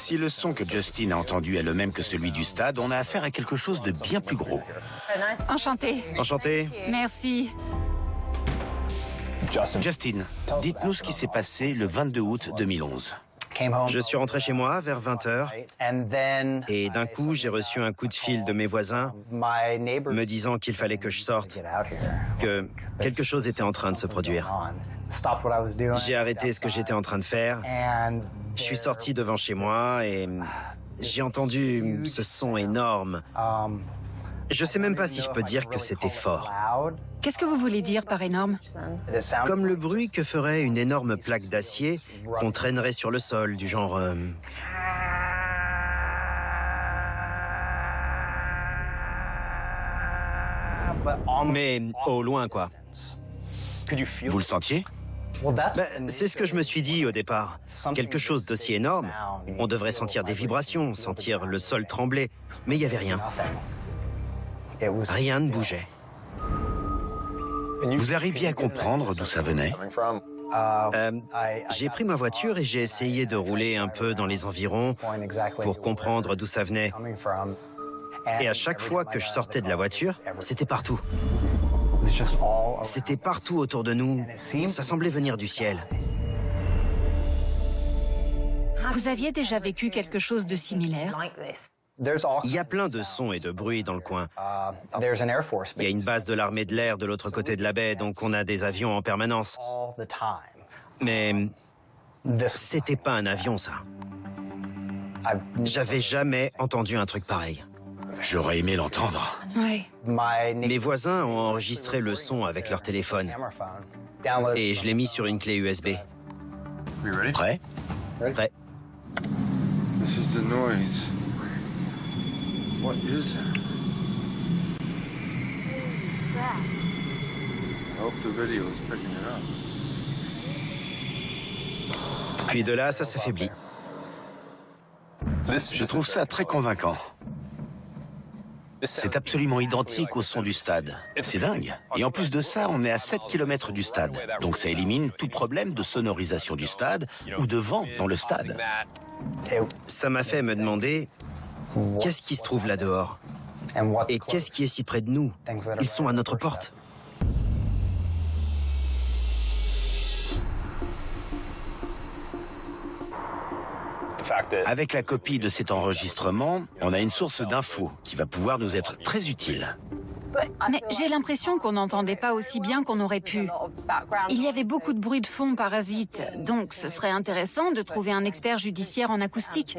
Si le son que Justin a entendu est le même que celui du stade, on a affaire à quelque chose de bien plus gros. Enchanté. Enchanté. Merci. Justin, dites-nous ce qui s'est passé le 22 août 2011. Je suis rentré chez moi vers 20h et d'un coup, j'ai reçu un coup de fil de mes voisins me disant qu'il fallait que je sorte, que quelque chose était en train de se produire. J'ai arrêté ce que j'étais en train de faire. Je suis sorti devant chez moi et j'ai entendu ce son énorme. Je sais même pas si je peux dire que c'était fort. Qu'est-ce que vous voulez dire par énorme? Comme le bruit que ferait une énorme plaque d'acier qu'on traînerait sur le sol, du genre... Mais au loin, quoi. Vous le sentiez? C'est ce que je me suis dit au départ. Quelque chose d'aussi énorme, on devrait sentir des vibrations, sentir le sol trembler. Mais il n'y avait rien. Rien ne bougeait. Vous arriviez à comprendre d'où ça venait? J'ai pris ma voiture et j'ai essayé de rouler un peu dans les environs pour comprendre d'où ça venait. Et à chaque fois que je sortais de la voiture, c'était partout. C'était partout autour de nous. Ça semblait venir du ciel. Vous aviez déjà vécu quelque chose de similaire? Il y a plein de sons et de bruits dans le coin. Il y a une base de l'armée de l'air de l'autre côté de la baie, donc on a des avions en permanence. Mais c'était pas un avion, ça. J'avais jamais entendu un truc pareil. J'aurais aimé l'entendre. Oui. Mes voisins ont enregistré le son avec leur téléphone. Et je l'ai mis sur une clé USB. Prêt? Prêt. This is the noise. What is it? I hope the video is picking it up. Puis de là, ça s'affaiblit. Je trouve ça très convaincant. C'est absolument identique au son du stade. C'est dingue. Et en plus de ça, on est à 7 km du stade. Donc ça élimine tout problème de sonorisation du stade ou de vent dans le stade. Ça m'a fait me demander, qu'est-ce qui se trouve là dehors? Et qu'est-ce qui est si près de nous? Ils sont à notre porte. Avec la copie de cet enregistrement, on a une source d'infos qui va pouvoir nous être très utile. Mais j'ai l'impression qu'on n'entendait pas aussi bien qu'on aurait pu. Il y avait beaucoup de bruit de fond parasite, donc ce serait intéressant de trouver un expert judiciaire en acoustique.